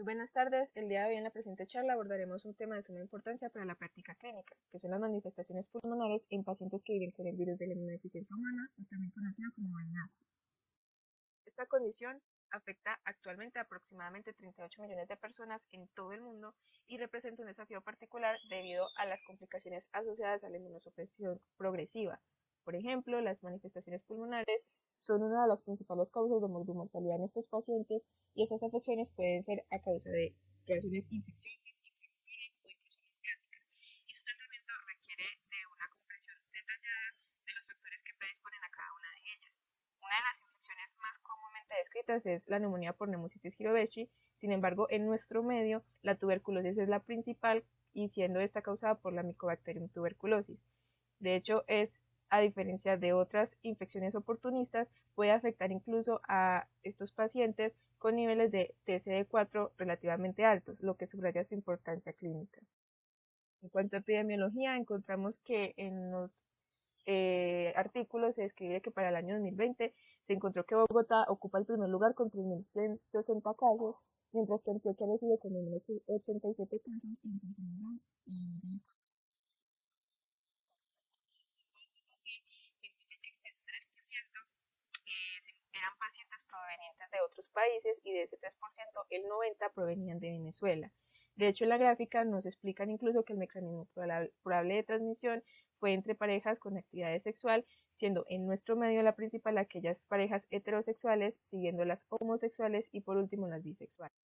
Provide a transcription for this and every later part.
Muy buenas tardes. El día de hoy en la presente charla abordaremos un tema de suma importancia para la práctica clínica, que son las manifestaciones pulmonares en pacientes que viven con el virus de la inmunodeficiencia humana, o también conocido como VIH. Esta condición afecta actualmente a aproximadamente 38 millones de personas en todo el mundo y representa un desafío particular debido a las complicaciones asociadas a la inmunosupresión progresiva. Por ejemplo, las manifestaciones pulmonares son una de las principales causas de mortalidad en estos pacientes y estas afecciones pueden ser a causa de reacciones infecciosas o incluso neoplásicas, y su tratamiento requiere de una comprensión detallada de los factores que predisponen a cada una de ellas. Una de las infecciones más comúnmente descritas es la neumonía por Pneumocystis jirovecii. Sin embargo, en nuestro medio, la tuberculosis es la principal y siendo esta causada por la Mycobacterium tuberculosis. De hecho, a diferencia de otras infecciones oportunistas, puede afectar incluso a estos pacientes con niveles de TCD4 relativamente altos, lo que subraya su importancia clínica. En cuanto a epidemiología, encontramos que en los artículos se describe que para el año 2020 se encontró que Bogotá ocupa el primer lugar con 3.160 casos, mientras que Antioquia recibe con 1.087 casos y en tercer lugar se encontró que este 3% eran pacientes provenientes de otros países y de ese 3% el 90% provenían de Venezuela. De hecho, en la gráfica nos explican incluso que el mecanismo probable de transmisión fue entre parejas con actividad sexual, siendo en nuestro medio la principal aquellas parejas heterosexuales, siguiendo las homosexuales y por último las bisexuales.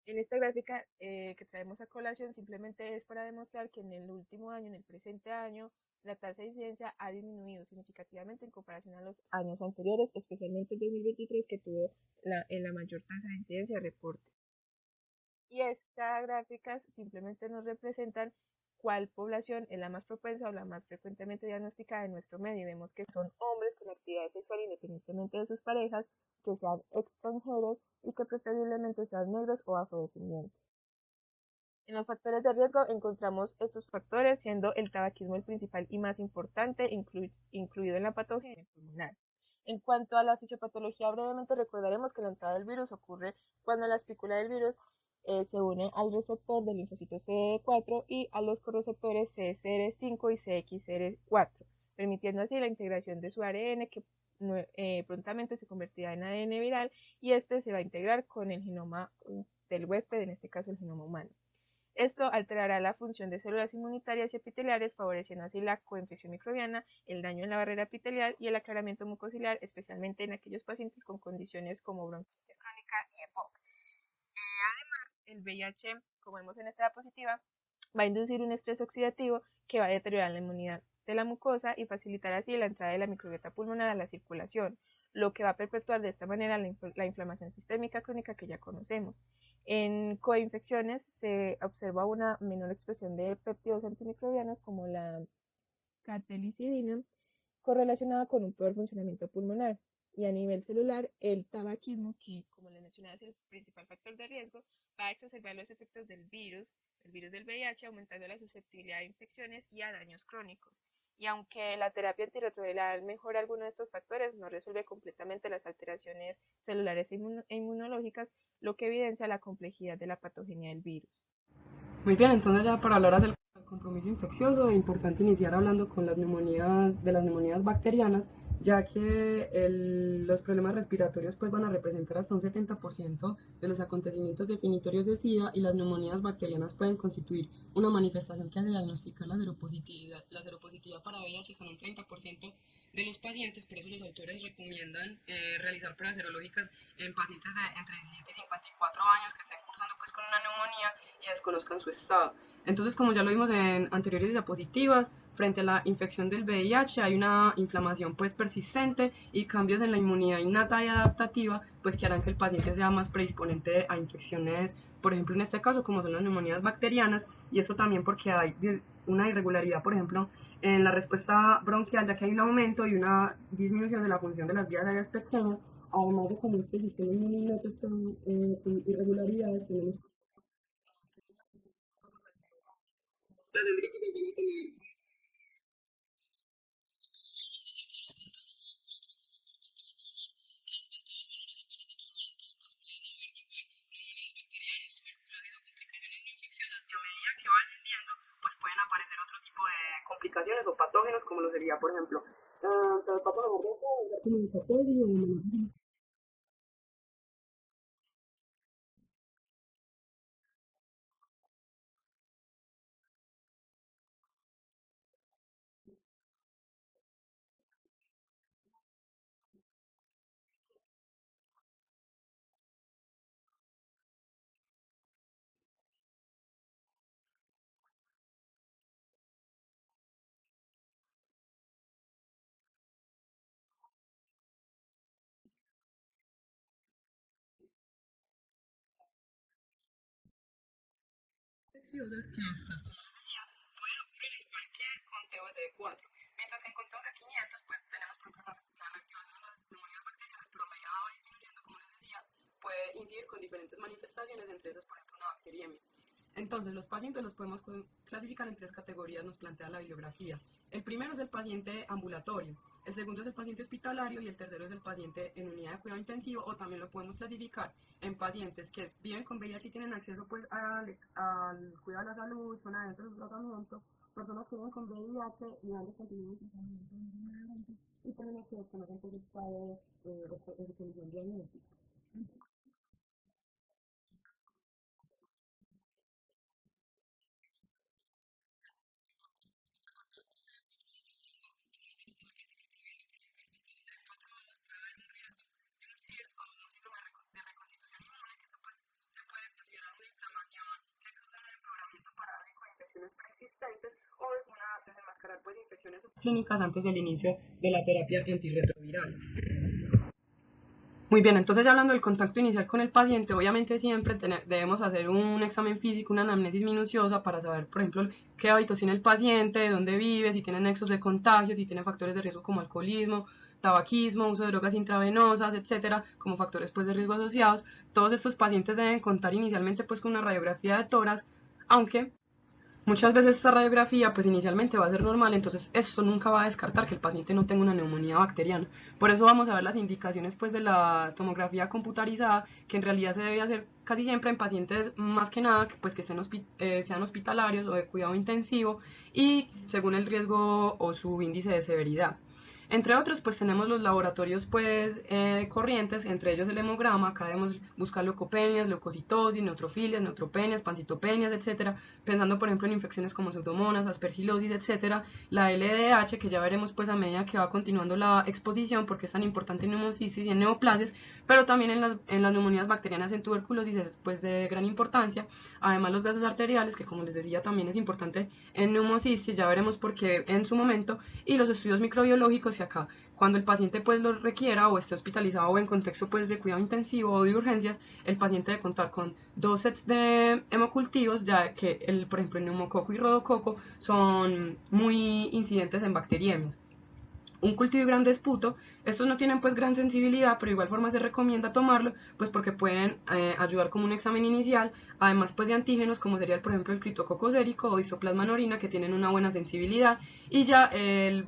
En esta gráfica que traemos a colación simplemente es para demostrar que en el último año, en el presente año, la tasa de incidencia ha disminuido significativamente en comparación a los años anteriores, especialmente el 2023 que tuvo en la mayor tasa de incidencia reporte. Y estas gráficas simplemente nos representan cuál población es la más propensa o la más frecuentemente diagnosticada en nuestro medio. Vemos que son hombres con actividad sexual independientemente de sus parejas, que sean extranjeros y que preferiblemente sean negros o afrodescendientes. En los factores de riesgo encontramos estos factores, siendo el tabaquismo el principal y más importante, incluido en la patogenia pulmonar. En cuanto a la fisiopatología, brevemente recordaremos que la entrada del virus ocurre cuando la espícula del virus se une al receptor del linfocito CD4 y a los correceptores CXCR5 y CXCR4, permitiendo así la integración de su ARN que prontamente se convertirá en ADN viral y este se va a integrar con el genoma del huésped, en este caso el genoma humano. Esto alterará la función de células inmunitarias y epiteliales, favoreciendo así la coinfección microbiana, el daño en la barrera epitelial y el aclaramiento mucociliar, especialmente en aquellos pacientes con condiciones como bronquitis crónica y EPOC. Además, el VIH, como vemos en esta diapositiva, va a inducir un estrés oxidativo que va a deteriorar la inmunidad de la mucosa y facilitar así la entrada de la microbiota pulmonar a la circulación, lo que va a perpetuar de esta manera la inflamación sistémica crónica que ya conocemos. En coinfecciones se observa una menor expresión de péptidos antimicrobianos como la catelicidina, correlacionada con un peor funcionamiento pulmonar. Y a nivel celular, el tabaquismo, que como les mencionaba es el principal factor de riesgo, va a exacerbar los efectos del virus del VIH, aumentando la susceptibilidad a infecciones y a daños crónicos. Y aunque la terapia antirretroviral mejora algunos de estos factores, no resuelve completamente las alteraciones celulares e inmunológicas, lo que evidencia la complejidad de la patogenia del virus. Muy bien, entonces ya para hablar del compromiso infeccioso, es importante iniciar hablando con de las neumonías bacterianas, ya que los problemas respiratorios pues van a representar hasta un 70% de los acontecimientos definitorios de SIDA, y las neumonías bacterianas pueden constituir una manifestación que hace diagnosticar la seropositividad para VIH hasta en un 30% de los pacientes. Por eso los autores recomiendan realizar pruebas serológicas en pacientes de entre 17 y 54 años que estén cursando pues con una neumonía y desconozcan su estado. Entonces, como ya lo vimos en anteriores diapositivas, frente a la infección del VIH hay una inflamación pues persistente y cambios en la inmunidad innata y adaptativa pues que harán que el paciente sea más predisponente a infecciones, por ejemplo en este caso como son las neumonías bacterianas, y esto también porque hay una irregularidad, por ejemplo, en la respuesta bronquial, ya que hay un aumento y una disminución de la función de las vías aéreas pequeñas. Además de como este sistema inmunitario está en irregularidades, tenemos las dendritas van a tener. complicaciones o patógenos, como lo sería, por ejemplo, el patógeno de infecciosas que estas, como les decía, pueden ocurrir en cualquier conteo de 4. Mientras que en conteos de 500, pues tenemos por ejemplo la reactivación de las neumonías bacterianas, pero a medida va disminuyendo, como les decía, puede incidir con diferentes manifestaciones, entre esas, por ejemplo, una bacteriemia. Entonces, los pacientes los podemos clasificar en tres categorías, nos plantea la bibliografía. El primero es el paciente ambulatorio, el segundo es el paciente hospitalario y el tercero es el paciente en unidad de cuidado intensivo, o también lo podemos clasificar en pacientes que viven con VIH y tienen acceso pues al cuidado de la salud, zona dentro del tratamiento, personas que viven con VIH y han descontinuado el tratamiento y personas que desconocen pues ese estado de su condición diagnóstica. Preexistentes o una desenmascarar pues infecciones clínicas antes del inicio de la terapia antirretroviral. Muy bien, entonces ya hablando del contacto inicial con el paciente, obviamente siempre debemos hacer un examen físico, una anamnesis minuciosa para saber, por ejemplo, qué hábitos tiene el paciente, dónde vive, si tiene nexos de contagio, si tiene factores de riesgo como alcoholismo, tabaquismo, uso de drogas intravenosas, etcétera, como factores pues de riesgo asociados. Todos estos pacientes deben contar inicialmente pues con una radiografía de tórax, aunque muchas veces esta radiografía pues inicialmente va a ser normal, entonces eso nunca va a descartar que el paciente no tenga una neumonía bacteriana. Por eso vamos a ver las indicaciones pues de la tomografía computarizada, que en realidad se debe hacer casi siempre en pacientes más que nada que, pues, que sean hospitalarios o de cuidado intensivo y según el riesgo o su índice de severidad. Entre otros, pues tenemos los laboratorios pues corrientes, entre ellos el hemograma. Acá debemos buscar leucopenias, leucocitosis, neutrofilias, neutropenias, pancitopenias, etcétera, pensando por ejemplo en infecciones como pseudomonas, aspergilosis, etcétera. La LDH, que ya veremos pues a medida que va continuando la exposición, porque es tan importante en neumocisis y en neoplasias, pero también en las neumonías bacterianas en tuberculosis es pues de gran importancia. Además los gases arteriales, que como les decía también es importante en neumocisis, ya veremos por qué en su momento, y los estudios microbiológicos, y acá cuando el paciente pues lo requiera o esté hospitalizado o en contexto pues de cuidado intensivo o de urgencias, el paciente debe contar con 2 sets de hemocultivos, ya que por ejemplo el neumococo y rodococo son muy incidentes en bacteriemias. Un cultivo y gran desputo. Estos no tienen pues gran sensibilidad, pero de igual forma se recomienda tomarlo, pues porque pueden ayudar como un examen inicial, además pues de antígenos como sería por ejemplo el criptococo sérico o isoplasma en orina, que tienen una buena sensibilidad, y ya el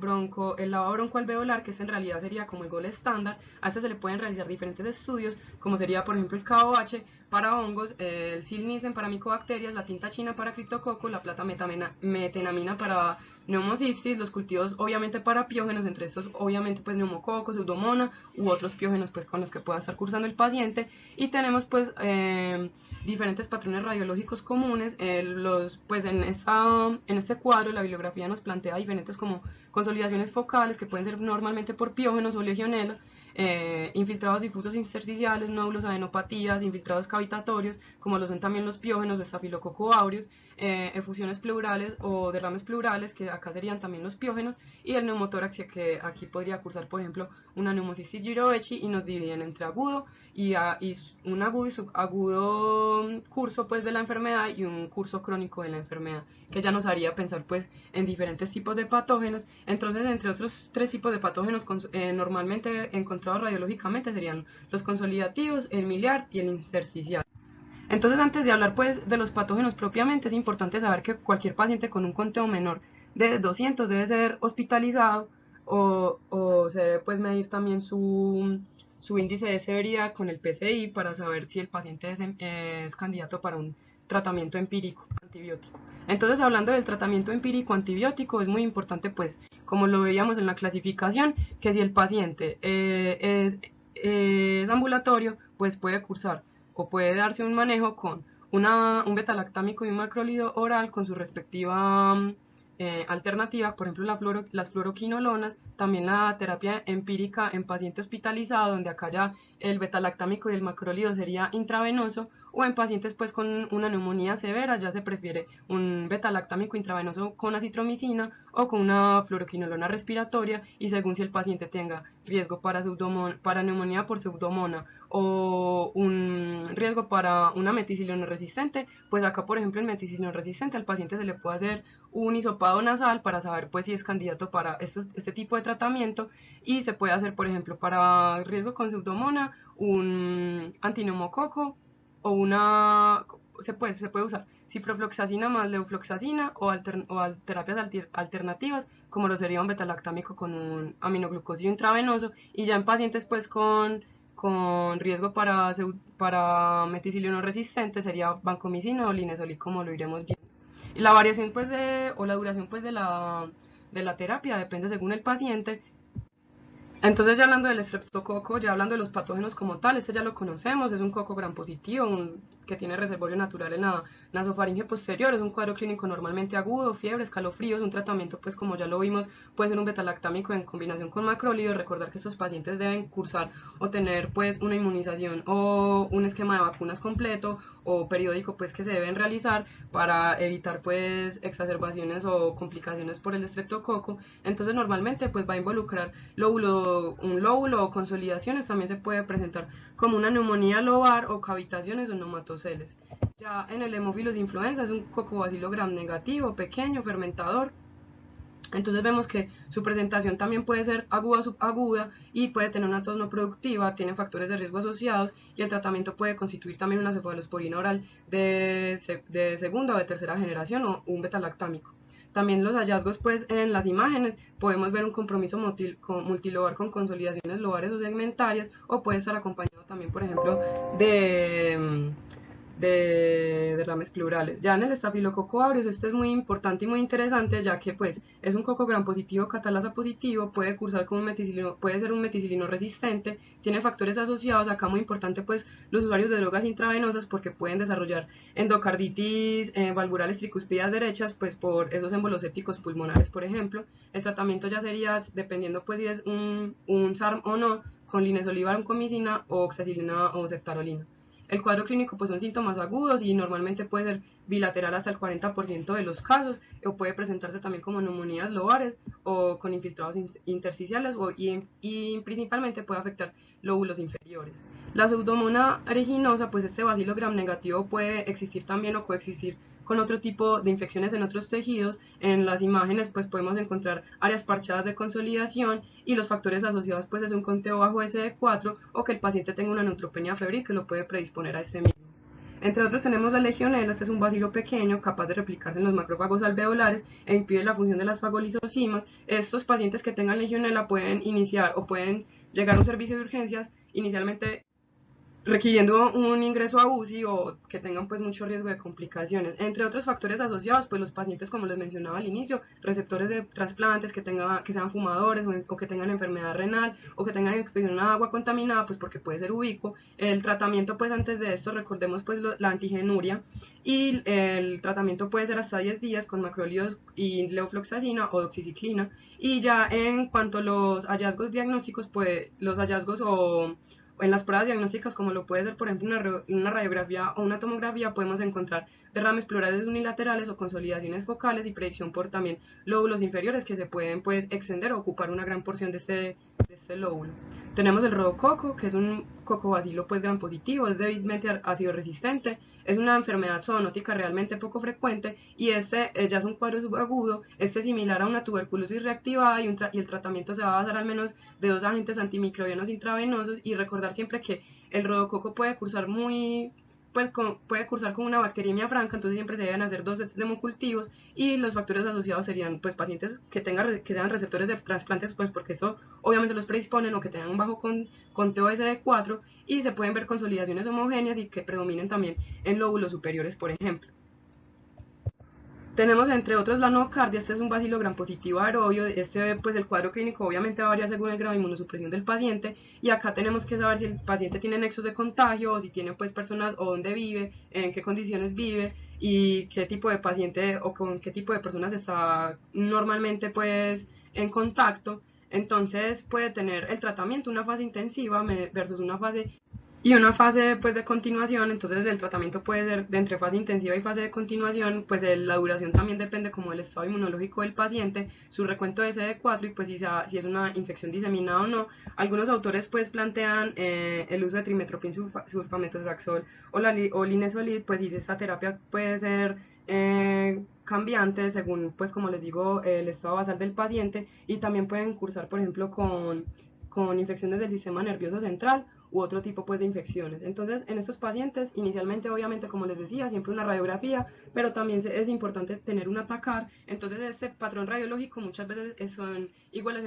lavado broncoalveolar, que en realidad sería como el gol estándar. A este se le pueden realizar diferentes estudios, como sería por ejemplo el KOH para hongos, el silnicen para micobacterias, la tinta china para criptococo, la plata metenamina para neumocistis, los cultivos obviamente para piógenos, entre estos obviamente pues neumococos, pseudomonas u otros piógenos pues con los que pueda estar cursando el paciente. Y tenemos pues diferentes patrones radiológicos comunes. Pues en este cuadro la bibliografía nos plantea diferentes como consolidaciones focales que pueden ser normalmente por piógenos o legionela, infiltrados difusos intersticiales, nódulos, adenopatías, infiltrados cavitatorios, como lo son también los piógenos, los estafilococo aureus, efusiones pleurales o derrames pleurales, que acá serían también los piógenos, y el neumotórax, que aquí podría cursar, por ejemplo, una neumocistis girovechi, y nos dividen entre agudo y un agudo y subagudo curso pues de la enfermedad y un curso crónico de la enfermedad, que ya nos haría pensar pues en diferentes tipos de patógenos. Entonces, entre otros 3 tipos de patógenos normalmente encontrados radiológicamente serían los consolidativos, el miliar y el intersticial. Entonces, antes de hablar pues de los patógenos propiamente, es importante saber que cualquier paciente con un conteo menor de 200 debe ser hospitalizado, o se debe pues medir también su índice de severidad con el PCI para saber si el paciente es candidato para un tratamiento empírico. antibiótico. Entonces, hablando del tratamiento empírico antibiótico, es muy importante, pues, como lo veíamos en la clasificación, que si el paciente es ambulatorio, pues puede cursar o puede darse un manejo con un betalactámico y un macrólido oral con su respectiva alternativa, por ejemplo las fluoroquinolonas, también la terapia empírica en paciente hospitalizado, donde acá ya el betalactámico y el macrólido sería intravenoso, o en pacientes pues con una neumonía severa ya se prefiere un betalactámico intravenoso con acitromicina o con una fluoroquinolona respiratoria, y según si el paciente tenga riesgo para neumonía por pseudomonas o un riesgo para una meticilina resistente, pues acá por ejemplo en meticilina resistente al paciente se le puede hacer un hisopado nasal para saber pues si es candidato para este tipo de tratamiento, y se puede hacer por ejemplo para riesgo con pseudomonas un antineumococo o se puede usar ciprofloxacina más levofloxacina o terapias alternativas como lo sería un betalactámico con un aminoglucósido intravenoso, y ya en pacientes pues con riesgo para meticilino resistente sería vancomicina o linesol, como lo iremos viendo. Y la variación pues o la duración pues de la terapia depende según el paciente. Entonces, ya hablando del estreptococo, ya hablando de los patógenos como tal, este ya lo conocemos, es un coco gram positivo, que tiene reservorio natural en la nasofaringe posterior, es un cuadro clínico normalmente agudo, fiebre, escalofríos, un tratamiento pues como ya lo vimos, puede ser un betalactámico en combinación con macrólido. Recordar que estos pacientes deben cursar o tener pues una inmunización o un esquema de vacunas completo o periódico pues que se deben realizar para evitar pues exacerbaciones o complicaciones por el estreptococo. Entonces normalmente pues va a involucrar un lóbulo o consolidaciones, también se puede presentar como una neumonía lobar o cavitaciones o neumatoceles. Ya en el Haemophilus influenza es un cocobacilo gram negativo, pequeño, fermentador. Entonces vemos que su presentación también puede ser aguda, subaguda, y puede tener una tos no productiva, tiene factores de riesgo asociados, y el tratamiento puede constituir también una cefalosporina oral de segunda o de tercera generación o un betalactámico. También los hallazgos pues en las imágenes podemos ver un compromiso multilobar con consolidaciones lobares o segmentarias, o puede estar acompañado también por ejemplo de derrames pleurales. Ya en el estafilococo aureus este es muy importante y muy interesante, ya que pues es un coco gram positivo catalasa positivo, puede cursar con un meticilino, puede ser un meticilino resistente, tiene factores asociados, acá muy importante pues los usuarios de drogas intravenosas, porque pueden desarrollar endocarditis valvulares tricuspídeas derechas pues por esos émbolos sépticos pulmonares, por ejemplo. El tratamiento ya sería dependiendo pues si es un SARM o no, con linesol, vancomicina o oxacilina o ceftarolina. El cuadro clínico pues son síntomas agudos y normalmente puede ser bilateral hasta el 40% de los casos, o puede presentarse también como neumonías lobares o con infiltrados intersticiales, y principalmente puede afectar lóbulos inferiores. La pseudomonas aeruginosa, pues este bacilo gram negativo puede existir también o coexistir con otro tipo de infecciones en otros tejidos. En las imágenes pues podemos encontrar áreas parchadas de consolidación, y los factores asociados pues es un conteo bajo SD4 o que el paciente tenga una neutropenia febril que lo puede predisponer a este mismo. Entre otros tenemos la legionela. Este es un bacilo pequeño capaz de replicarse en los macrófagos alveolares e impide la función de las fagolisosomas. Estos pacientes que tengan legionela pueden iniciar o pueden llegar a un servicio de urgencias inicialmente requiriendo un ingreso a UCI o que tengan pues mucho riesgo de complicaciones. Entre otros factores asociados, pues los pacientes, como les mencionaba al inicio, receptores de trasplantes, que sean fumadores o que tengan enfermedad renal o que tengan exposición a agua contaminada, pues porque puede ser ubicuo. El tratamiento pues antes de esto, recordemos pues la antigenuria, y el tratamiento puede ser hasta 10 días con macrólidos y levofloxacina o doxiciclina. Y ya en cuanto a los hallazgos diagnósticos, pues los hallazgos o en las pruebas diagnósticas, como lo puede ser por ejemplo una radiografía o una tomografía, podemos encontrar derrames pleurales unilaterales o consolidaciones focales, y predicción por también lóbulos inferiores que se pueden pues extender o ocupar una gran porción de este lóbulo. Tenemos el rodococo, que es un cocobacilo pues gram positivo, es débilmente ácido resistente, es una enfermedad zoonótica realmente poco frecuente, y este ya es un cuadro subagudo, este es similar a una tuberculosis reactivada, y el tratamiento se va a basar al menos de 2 agentes antimicrobianos intravenosos. Y recordar siempre que el rodococo puede cursar puede cursar con una bacteriemia franca, entonces siempre se deben hacer 2 sets de hemocultivos, y los factores asociados serían pues pacientes que sean receptores de trasplantes, pues porque eso obviamente los predisponen, o que tengan un bajo conteo SD4, y se pueden ver consolidaciones homogéneas y que predominen también en lóbulos superiores, por ejemplo. Tenemos entre otros la nocardia. Este es un bacilo gram positivo aerobio. Pues el cuadro clínico obviamente va a variar según el grado de inmunosupresión del paciente, y acá tenemos que saber si el paciente tiene nexos de contagio, o si tiene pues personas, o dónde vive, en qué condiciones vive, y qué tipo de paciente o con qué tipo de personas está normalmente pues en contacto. Entonces puede tener el tratamiento una fase intensiva versus una fase y una fase pues de continuación. Entonces el tratamiento puede ser de entre fase intensiva y fase de continuación. Pues la duración también depende como del estado inmunológico del paciente, su recuento de CD4, y pues si es una infección diseminada o no. Algunos autores pues plantean el uso de trimetoprim sulfamethoxazole o linezolid. Pues si esta terapia puede ser cambiante según pues como les digo el estado basal del paciente, y también pueden cursar por ejemplo con infecciones del sistema nervioso central u otro tipo pues de infecciones. Entonces en estos pacientes inicialmente obviamente como les decía siempre una radiografía, pero también es importante tener un atacar. Entonces este patrón radiológico muchas veces son iguales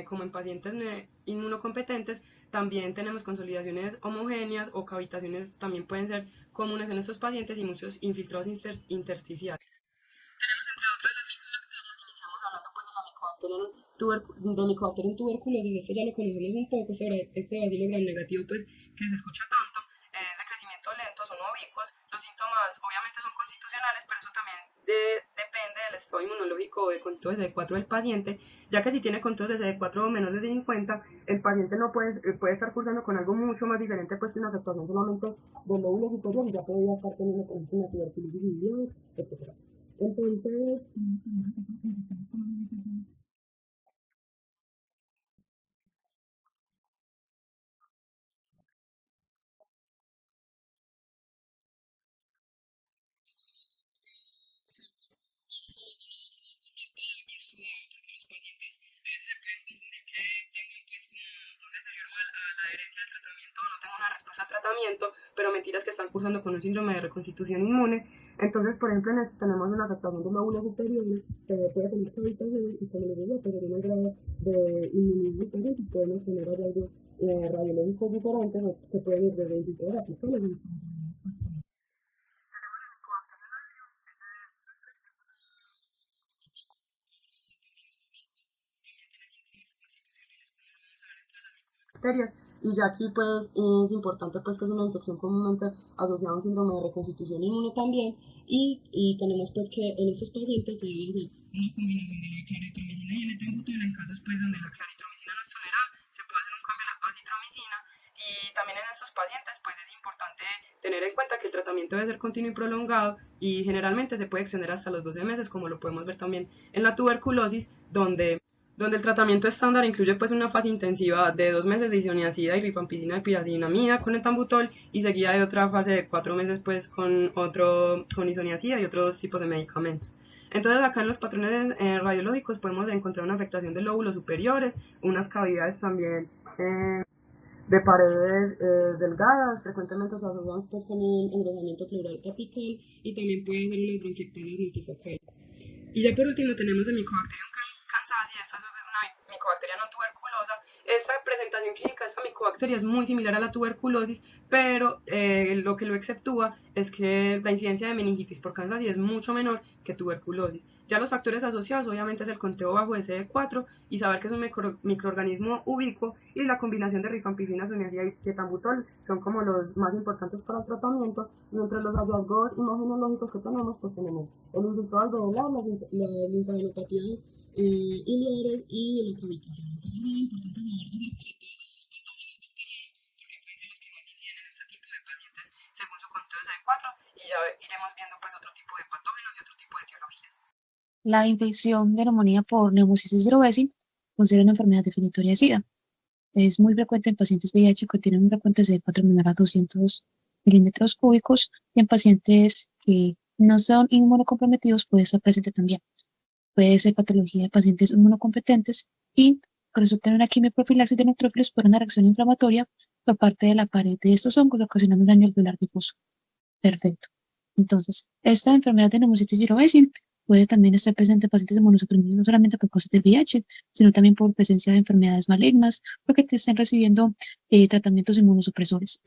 como en pacientes inmunocompetentes. También tenemos consolidaciones homogéneas o cavitaciones, también pueden ser comunes en estos pacientes, y muchos infiltrados intersticiales. Tenemos entre otras las micobacterias. Iniciamos hablando pues de Mycobacterium tuberculosis. Este ya lo conocemos un poco. Este bacilo gram negativo pues que se escucha tanto, es de crecimiento lento, son oblicuos. Los síntomas obviamente son constitucionales, pero eso también depende del estado inmunológico o del conteo de CD4 del paciente, ya que si tiene conteo de CD4 menos de 50, el paciente no puede estar cursando con algo mucho más diferente pues que una afectación solamente del lóbulo superior, y ya podría estar teniendo por ejemplo una tuberculosis biliar, etc. Entonces, una respuesta al tratamiento, pero mentiras que están cursando con un síndrome de reconstitución inmune. Entonces, por ejemplo, en esto tenemos una afectación de lóbulos superiores, puede tener cavitaciones, y como les digo, pues en el grado de inmunismo paciente podemos tener hallazgos radiológicos diferentes que pueden ir desde indicadores aplicables. Bacterias. Y ya aquí pues es importante pues que es una infección comúnmente asociada a un síndrome de reconstitución inmune también, y tenemos pues que en estos pacientes se debe hacer una combinación de la claritromicina y el etembutol. En casos pues donde la claritromicina no es tolerada, se puede hacer un cambio a la azitromicina. Y también en estos pacientes pues es importante tener en cuenta que el tratamiento debe ser continuo y prolongado, y generalmente se puede extender hasta los 12 meses, como lo podemos ver también en la tuberculosis, donde el tratamiento estándar incluye pues una fase intensiva de 2 meses de isoniazida y rifampicina de pirazidinamida con etambutol, y seguida de otra fase de 4 meses pues con isoniazida y otros tipos de medicamentos. Entonces acá en los patrones radiológicos podemos encontrar una afectación de lóbulos superiores, unas cavidades también de paredes delgadas. Frecuentemente se asocian pues con un engrosamiento pleural apical, y también pueden ser unas bronquiectasias multifocales. Y ya por último tenemos el Mycobacterium cansazi. Esta es una micobacteria no tuberculosa. Esta presentación clínica de esta micobacteria es muy similar a la tuberculosis, pero lo que lo exceptúa es que la incidencia de meningitis por cansazi es mucho menor que tuberculosis. Ya los factores asociados obviamente es el conteo bajo de CD4, y saber que es un microorganismo ubicuo, y la combinación de rifampicina, isoniazida y etambutol son como los más importantes para el tratamiento. Mientras los hallazgos imagenológicos que tenemos, pues tenemos el infiltrado alveolar, las linfadenopatías iliares y la cavitación. Entonces es muy importante saber acerca de todos estos patógenos bacterianos, porque pueden ser los que más inciden en este tipo de pacientes según su conteo de CD4, y ya iremos viendo pues otro tipo de patógenos y otro tipo de etiologías. La infección de neumonía por Pneumocystis cerevisiae considera una enfermedad definitoria de SIDA. Es muy frecuente en pacientes VIH que tienen un recuento de CD4 menor a 200 milímetros cúbicos, y en pacientes que no son inmunocomprometidos puede estar presente también. Puede ser patología de pacientes inmunocompetentes, y resulta en una quimioprofilaxis de neutrófilos por una reacción inflamatoria por parte de la pared de estos hongos, ocasionando un daño alveolar difuso. Perfecto. Entonces, esta enfermedad de Pneumocystis cerevisiae puede también estar presente en pacientes inmunosuprimidos, no solamente por cosas del VIH, sino también por presencia de enfermedades malignas, porque te estén recibiendo tratamientos inmunosupresores.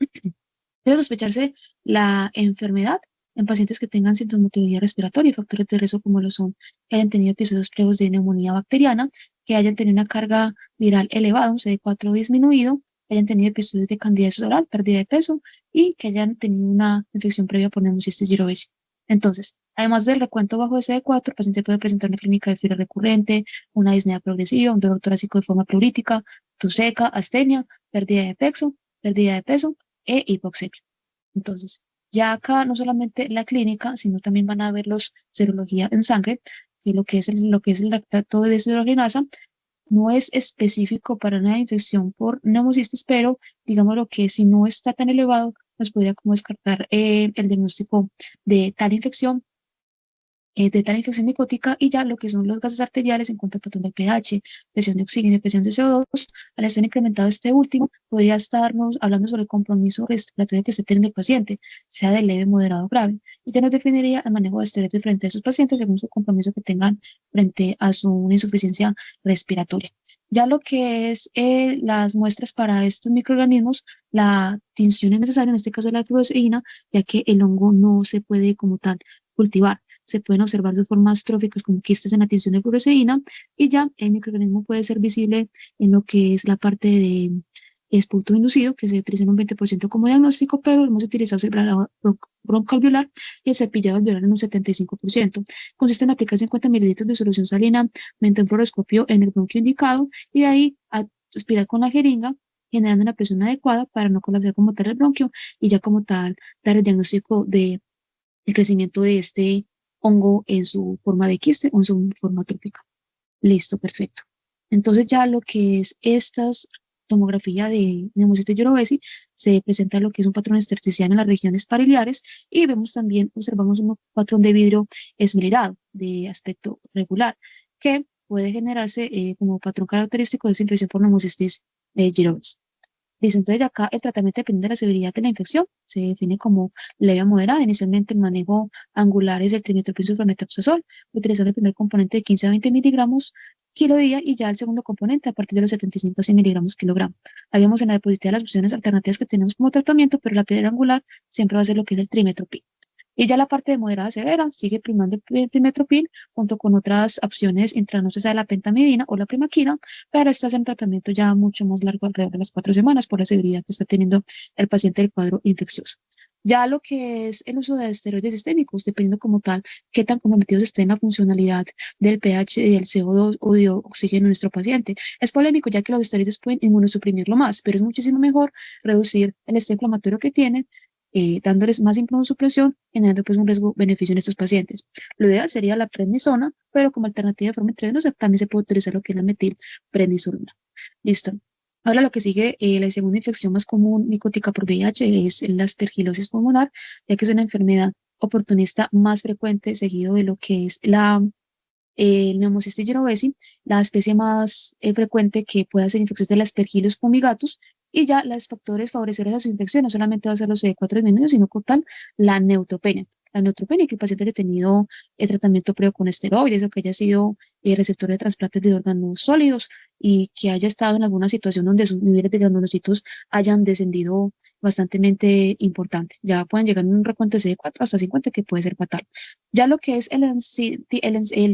Debe sospecharse la enfermedad en pacientes que tengan sintomatología respiratoria y factores de riesgo como lo son que hayan tenido episodios previos de neumonía bacteriana, que hayan tenido una carga viral elevada, un CD4 disminuido, que hayan tenido episodios de candidiasis oral, pérdida de peso y que hayan tenido una infección previa por neumocistis jirovecii. Entonces, además del recuento bajo de CD4, el paciente puede presentar una clínica de fiebre recurrente, una disnea progresiva, un dolor torácico de forma pleurítica, tos seca, astenia, pérdida de peso e hipoxemia. Entonces, ya acá no solamente la clínica, sino también van a ver los serología en sangre, que lo que es el lactato de deshidrogenasa no es específico para una infección por neumocistis, pero digamos lo que si no está tan elevado, nos podría como descartar el diagnóstico de tal infección de tal infección micótica y ya lo que son los gases arteriales en cuanto al patrón del pH, presión de oxígeno y presión de CO2, al estar incrementado este último, podría estarnos hablando sobre el compromiso respiratorio que esté teniendo el paciente, sea de leve, moderado o grave, y ya nos definiría el manejo de esteroides frente a esos pacientes según su compromiso que tengan frente a su insuficiencia respiratoria. Ya lo que es las muestras para estos microorganismos, la tinción es necesaria, en este caso de la furosemida, ya que el hongo no se puede como tal cultivar. Se pueden observar de formas tróficas como quistes en la tinción de fluoresceína y ya el microorganismo puede ser visible en lo que es la parte de esputo inducido, que se utiliza en un 20% como diagnóstico, pero hemos utilizado el broncoalveolar y el cepillado alveolar en un 75%. Consiste en aplicar 50 mililitros de solución salina mediante un fluoroscopio en el bronquio indicado y de ahí aspirar con la jeringa generando una presión adecuada para no colapsar como tal el bronquio y ya como tal dar el diagnóstico de el crecimiento de este hongo en su forma de quiste o en su forma trópica. Listo, perfecto. Entonces ya lo que es esta tomografía de neumocistis jirovecii se presenta lo que es un patrón intersticial en las regiones pariliares y vemos también, observamos un patrón de vidrio esmerilado de aspecto regular que puede generarse como patrón característico de esa infección por neumocistis jirovecii. Listo, entonces acá el tratamiento depende de la severidad de la infección. Se define como leve a moderada. Inicialmente el manejo angular es el trimestoprim sulfamethoxazol, utilizando el primer componente de 15 a 20 miligramos kilo día y ya el segundo componente a partir de los 75 a 100 miligramos kilogramo. Habíamos en la diapositiva las opciones alternativas que tenemos como tratamiento, pero la piedra angular siempre va a ser lo que es el trimestoprim. Y ya la parte de moderada severa sigue primando el trimestoprim junto con otras opciones intravenosas de la pentamidina o la primaquina, pero estas en tratamiento ya mucho más largo, alrededor de las 4 semanas, por la severidad que está teniendo el paciente del cuadro infeccioso. Ya lo que es el uso de esteroides sistémicos, dependiendo como tal qué tan comprometidos esté en la funcionalidad del pH y del CO2 o de oxígeno en nuestro paciente. Es polémico ya que los esteroides pueden inmunosuprimirlo más, pero es muchísimo mejor reducir el estrés inflamatorio que tienen dándoles más inmunosupresión, generando pues un riesgo-beneficio en estos pacientes. Lo ideal sería la prednisona, pero como alternativa de forma intravenosa también se puede utilizar lo que es la metilprednisolona. Listo. Ahora lo que sigue, la segunda infección más común micótica por VIH es la aspergilosis pulmonar, ya que es una enfermedad oportunista más frecuente seguido de lo que es el neumocistis jirovecii, la especie más frecuente que puede hacer infección de la Aspergillus fumigatus, y ya los factores favorecedores a su infección no solamente va a ser los CD4 disminuidos, sino con tal la neutropenia. La neutropenia, que el paciente haya tenido el tratamiento previo con esteroides o que haya sido receptor de trasplantes de órganos sólidos y que haya estado en alguna situación donde sus niveles de granulocitos hayan descendido bastante importante. Ya pueden llegar en un recuento de CD4 hasta 50, que puede ser fatal. Ya lo que es el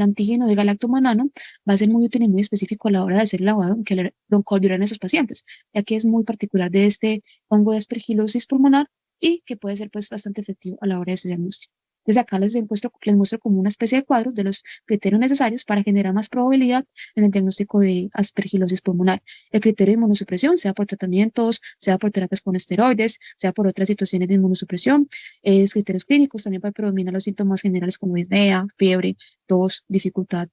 antígeno de galactomanano va a ser muy útil y muy específico a la hora de hacer el lavado que le broncoalveolar en esos pacientes, ya que es muy particular de este hongo de aspergilosis pulmonar y que puede ser pues bastante efectivo a la hora de su diagnóstico. Desde acá les muestro como una especie de cuadros de los criterios necesarios para generar más probabilidad en el diagnóstico de aspergilosis pulmonar. El criterio de inmunosupresión, sea por tratamientos, sea por terapias con esteroides, sea por otras situaciones de inmunosupresión, criterios clínicos también para predominar los síntomas generales como disnea, fiebre, tos, dificultad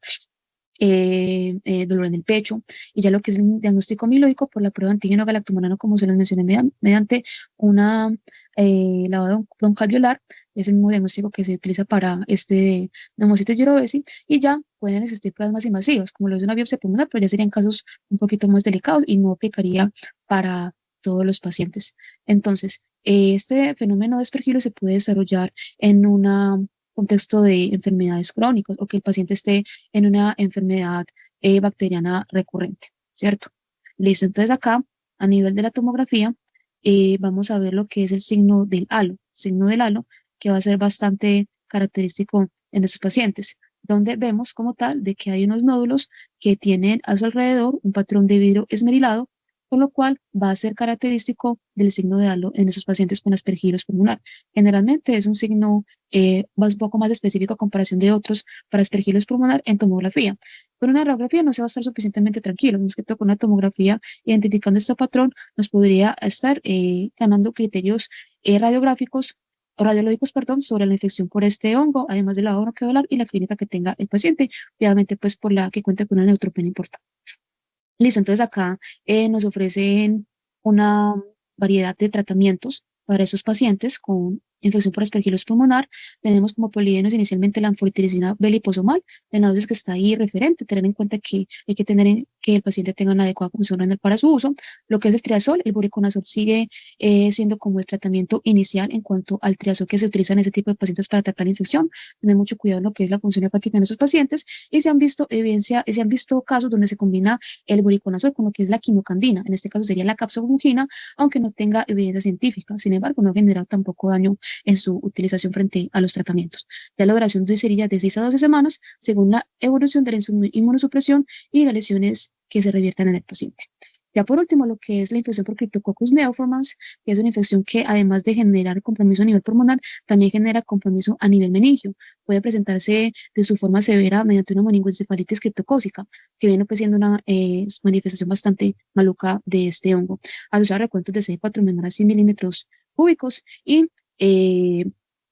dolor en el pecho, y ya lo que es el diagnóstico amiloico por la prueba de antígeno galactomanano, como se les mencioné, mediante una lavado broncoalveolar, es el mismo diagnóstico que se utiliza para este neumocistis jirovecii, y ya pueden existir pruebas más invasivas, como lo es una biopsia pulmonar, pero ya serían casos un poquito más delicados y no aplicaría para todos los pacientes. Entonces, este fenómeno de aspergilo se puede desarrollar en una contexto de enfermedades crónicas o que el paciente esté en una enfermedad bacteriana recurrente, ¿cierto? Listo, entonces acá, a nivel de la tomografía, vamos a ver lo que es el signo del halo. Signo del halo que va a ser bastante característico en estos pacientes, donde vemos como tal de que hay unos nódulos que tienen a su alrededor un patrón de vidrio esmerilado, con lo cual va a ser característico del signo de halo en esos pacientes con aspergillus pulmonar. Generalmente es un signo un poco más específico a comparación de otros para aspergillus pulmonar en tomografía. Con una radiografía no se va a estar suficientemente tranquilo, más que todo con una tomografía identificando este patrón nos podría estar ganando criterios radiográficos o radiológicos, perdón, sobre la infección por este hongo, además de la bronquiolar y la clínica que tenga el paciente, obviamente pues por la que cuenta con una neutropenia importante. Listo, entonces acá nos ofrecen una variedad de tratamientos para estos pacientes con infección por aspergillus pulmonar. Tenemos como polígenos inicialmente la anfotericina B liposomal, de la dosis que está ahí referente, tener en cuenta que hay que tener que el paciente tenga una adecuada función renal para su uso. Lo que es el triazol, el voriconazol sigue siendo como el tratamiento inicial en cuanto al triazol que se utiliza en este tipo de pacientes para tratar la infección. Tener mucho cuidado en lo que es la función hepática en esos pacientes y se han visto casos donde se combina el voriconazol con lo que es la quinocandina, en este caso sería la capsoglucina, aunque no tenga evidencia científica. Sin embargo, no ha generado tampoco daño en su utilización frente a los tratamientos. Ya la duración sería de 6 a 12 semanas, según la evolución de la inmunosupresión y las lesiones que se reviertan en el paciente. Ya por último, lo que es la infección por Cryptococcus neoformans, que es una infección que además de generar compromiso a nivel pulmonar, también genera compromiso a nivel meningio. Puede presentarse de su forma severa mediante una meningoencefalitis criptocócica, que viene pues siendo una manifestación bastante maluca de este hongo, asociada a recuentos de CD4 menor a 100 milímetros cúbicos y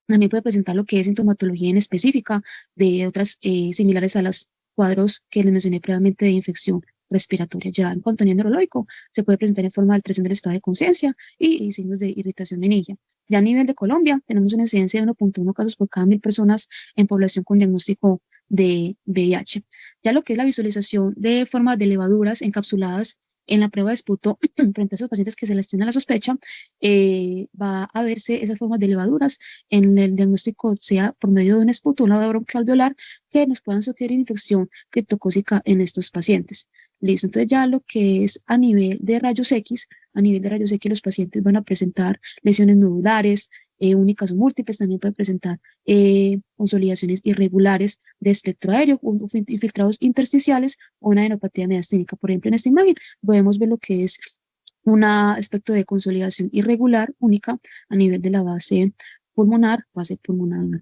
también puede presentar lo que es sintomatología en específica de otras similares a los cuadros que les mencioné previamente de infección respiratoria. Ya en cuanto a nivel neurológico, se puede presentar en forma de alteración del estado de conciencia y signos de irritación meningia. Ya a nivel de Colombia, tenemos una incidencia de 1.1 casos por cada 1.000 personas en población con diagnóstico de VIH. Ya lo que es la visualización de formas de levaduras encapsuladas en la prueba de esputo frente a esos pacientes que se les tiene la sospecha, va a verse esas formas de levaduras en el diagnóstico, sea por medio de un esputo, una bronquial alveolar, que nos puedan sugerir infección criptocócica en estos pacientes. Listo, entonces ya lo que es a nivel de rayos X, los pacientes van a presentar lesiones nodulares, únicas o múltiples, también pueden presentar consolidaciones irregulares de espectro aéreo, infiltrados intersticiales o una adenopatía mediastínica. Por ejemplo, en esta imagen podemos ver lo que es un aspecto de consolidación irregular única a nivel de la base pulmonar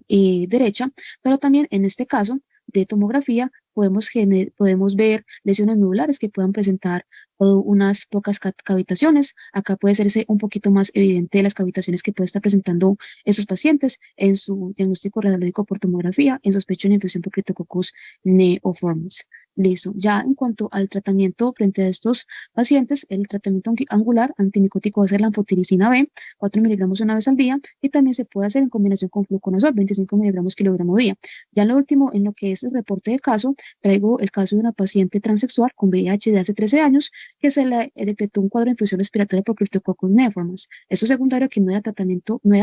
derecha, pero también en este caso de tomografía podemos ver lesiones nodulares que puedan presentar unas pocas cavitaciones. Acá puede serse un poquito más evidente las cavitaciones que puede estar presentando esos pacientes en su diagnóstico radiológico por tomografía en sospecha de infección por Cryptococcus neoformans. Listo. Ya en cuanto al tratamiento frente a estos pacientes, el tratamiento angular antimicótico va a ser la anfotericina B, 4 miligramos una vez al día, y también se puede hacer en combinación con fluconazol, 25 miligramos kilogramo día. Ya en lo último, en lo que es el reporte de caso, traigo el caso de una paciente transexual con VIH de hace 13 años, que se le detectó un cuadro de infección respiratoria por Cryptococcus neoformans. Esto secundario que no era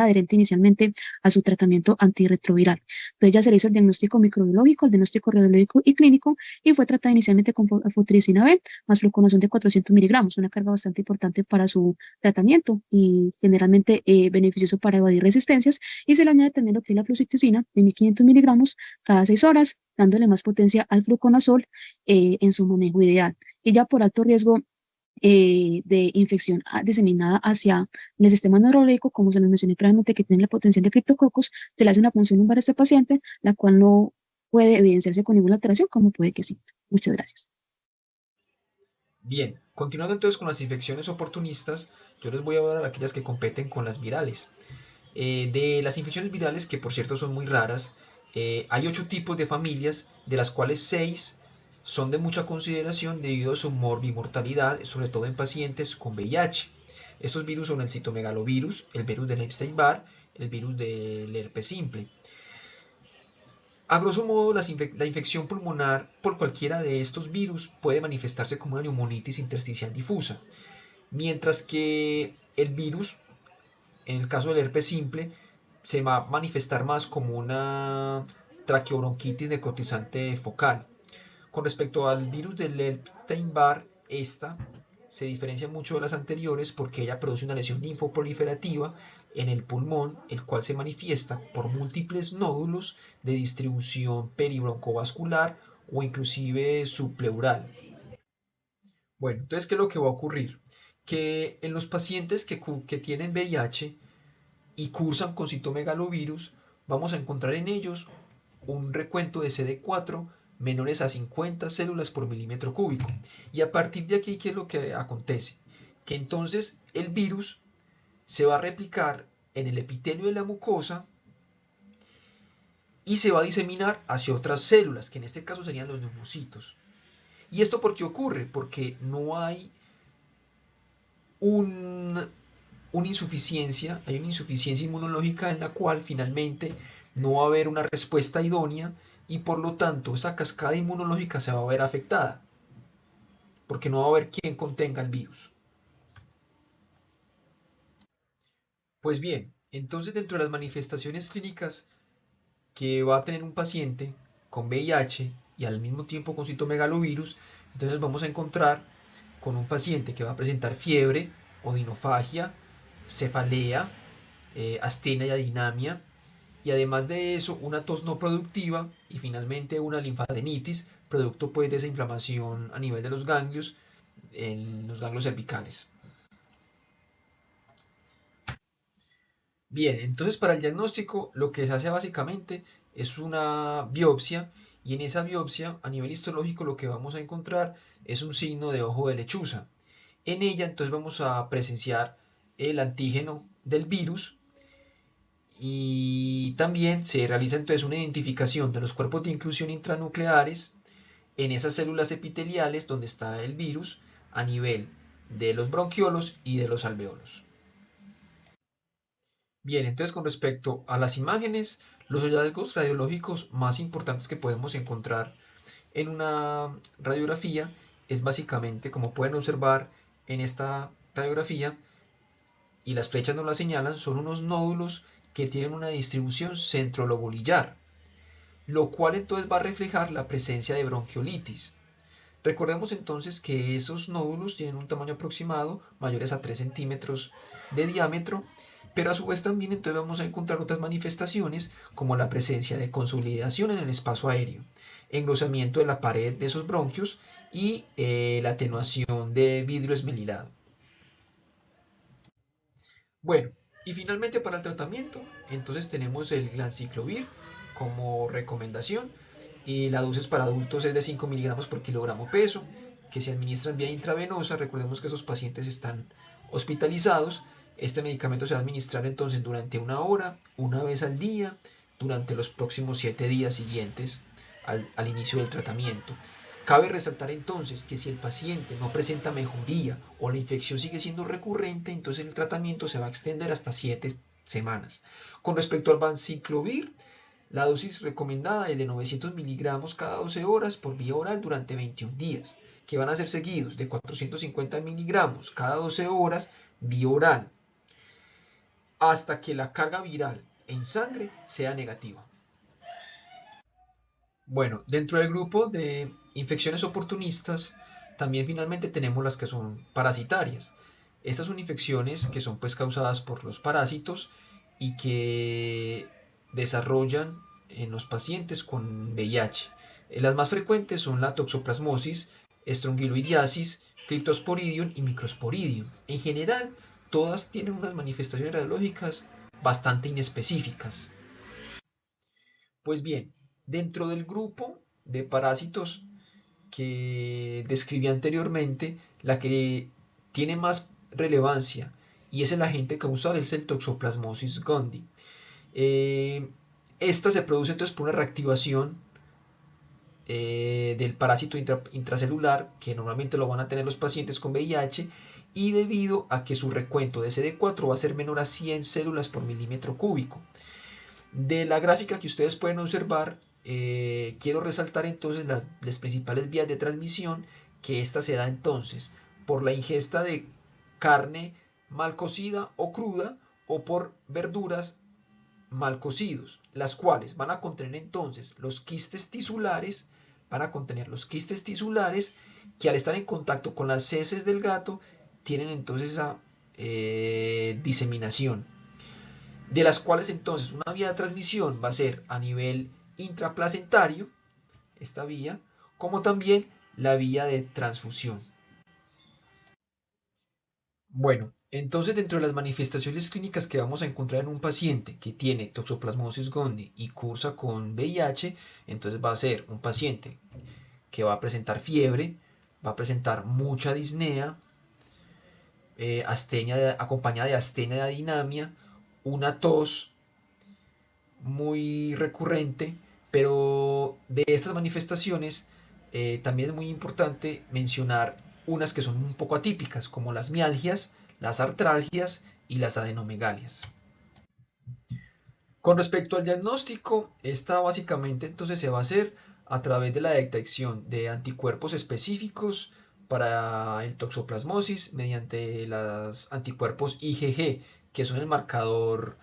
adherente inicialmente a su tratamiento antirretroviral. Entonces ya se le hizo el diagnóstico microbiológico, el diagnóstico radiológico y clínico, y fue tratada inicialmente con anfotericina B más fluconazol de 400 miligramos, una carga bastante importante para su tratamiento y generalmente beneficioso para evadir resistencias, y se le añade también lo que es la fluoxeticina de 1500 miligramos cada 6 horas, dándole más potencia al fluconazol en su manejo ideal. Y ya por alto riesgo de infección diseminada hacia el sistema neurológico, como se les mencioné previamente, que tiene la potencial de criptococcus, se le hace una punción lumbar a este paciente, la cual no puede evidenciarse con ninguna alteración, como puede que sí. Muchas gracias. Bien, continuando entonces con las infecciones oportunistas, yo les voy a hablar de aquellas que competen con las virales. De las infecciones virales, que por cierto son muy raras, hay 8 tipos de familias, de las cuales 6 son de mucha consideración debido a su morbimortalidad, sobre todo en pacientes con VIH. Estos virus son el citomegalovirus, el virus del Epstein-Barr, el virus del herpes simple. A grosso modo, la infección pulmonar por cualquiera de estos virus puede manifestarse como una neumonitis intersticial difusa, mientras que el virus, en el caso del herpes simple, se va a manifestar más como una traqueobronquitis necrotizante focal. Con respecto al virus del Epstein-Barr, esta se diferencia mucho de las anteriores porque ella produce una lesión linfoproliferativa en el pulmón, el cual se manifiesta por múltiples nódulos de distribución peribroncovascular o inclusive subpleural. Bueno, entonces, ¿qué es lo que va a ocurrir? Que en los pacientes que tienen VIH y cursan con citomegalovirus, vamos a encontrar en ellos un recuento de CD4 menores a 50 células por milímetro cúbico. Y a partir de aquí, ¿qué es lo que acontece? Que entonces el virus se va a replicar en el epitelio de la mucosa y se va a diseminar hacia otras células, que en este caso serían los neumocitos. ¿Y esto por qué ocurre? Porque no hay una insuficiencia, hay una insuficiencia inmunológica en la cual finalmente no va a haber una respuesta idónea y por lo tanto esa cascada inmunológica se va a ver afectada, porque no va a haber quien contenga el virus. Pues bien, entonces dentro de las manifestaciones clínicas que va a tener un paciente con VIH y al mismo tiempo con citomegalovirus, entonces vamos a encontrar con un paciente que va a presentar fiebre, odinofagia, cefalea, astenia y adinamia, y además de eso una tos no productiva y finalmente una linfadenitis, producto pues de esa inflamación a nivel de los ganglios, en los ganglios cervicales. Bien, entonces para el diagnóstico lo que se hace básicamente es una biopsia y en esa biopsia a nivel histológico lo que vamos a encontrar es un signo de ojo de lechuza. En ella entonces vamos a presenciar el antígeno del virus y también se realiza entonces una identificación de los cuerpos de inclusión intranucleares en esas células epiteliales donde está el virus a nivel de los bronquiolos y de los alveolos. Bien, entonces con respecto a las imágenes, los hallazgos radiológicos más importantes que podemos encontrar en una radiografía es básicamente, como pueden observar en esta radiografía, y las flechas nos la señalan, son unos nódulos que tienen una distribución centrolobolillar, lo cual entonces va a reflejar la presencia de bronquiolitis. Recordemos entonces que esos nódulos tienen un tamaño aproximado, mayores a 3 centímetros de diámetro, pero a su vez también entonces vamos a encontrar otras manifestaciones como la presencia de consolidación en el espacio aéreo, engrosamiento de la pared de esos bronquios y la atenuación de vidrio esmelilado. Bueno, y finalmente para el tratamiento, entonces tenemos el Glanciclovir como recomendación y la dosis para adultos es de 5 miligramos por kilogramo peso, que se administra en vía intravenosa. Recordemos que esos pacientes están hospitalizados. Este medicamento se va a administrar entonces durante una hora, una vez al día, durante los próximos 7 días siguientes al inicio del tratamiento. Cabe resaltar entonces que si el paciente no presenta mejoría o la infección sigue siendo recurrente, entonces el tratamiento se va a extender hasta 7 semanas. Con respecto al vanciclovir, la dosis recomendada es de 900 miligramos cada 12 horas por vía oral durante 21 días, que van a ser seguidos de 450 miligramos cada 12 horas vía oral, hasta que la carga viral en sangre sea negativa. Bueno, dentro del grupo de infecciones oportunistas, también finalmente tenemos las que son parasitarias. Estas son infecciones que son pues causadas por los parásitos y que desarrollan en los pacientes con VIH. Las más frecuentes son la toxoplasmosis, strongyloidiasis, cryptosporidium y microsporidium. En general, todas tienen unas manifestaciones radiológicas bastante inespecíficas. Pues bien, dentro del grupo de parásitos que describí anteriormente, la que tiene más relevancia y es el agente causal es el Toxoplasmosis gondii. Esta se produce entonces por una reactivación del parásito intracelular que normalmente lo van a tener los pacientes con VIH y debido a que su recuento de CD4 va a ser menor a 100 células por milímetro cúbico. De la gráfica que ustedes pueden observar, quiero resaltar entonces las principales vías de transmisión, que esta se da entonces por la ingesta de carne mal cocida o cruda o por verduras mal cocidos, las cuales van a contener entonces los quistes tisulares, van a contener los quistes tisulares que al estar en contacto con las heces del gato tienen entonces esa diseminación, de las cuales entonces una vía de transmisión va a ser a nivel intraplacentario, esta vía, como también la vía de transfusión. Bueno, entonces dentro de las manifestaciones clínicas que vamos a encontrar en un paciente que tiene toxoplasmosis gondii y cursa con VIH, entonces va a ser un paciente que va a presentar fiebre, va a presentar mucha disnea, acompañada de astenia de adinamia, una tos muy recurrente, pero de estas manifestaciones también es muy importante mencionar unas que son un poco atípicas, como las mialgias, las artralgias y las adenomegalias. Con respecto al diagnóstico, esta básicamente entonces se va a hacer a través de la detección de anticuerpos específicos para el toxoplasmosis mediante los anticuerpos IgG, que son el marcador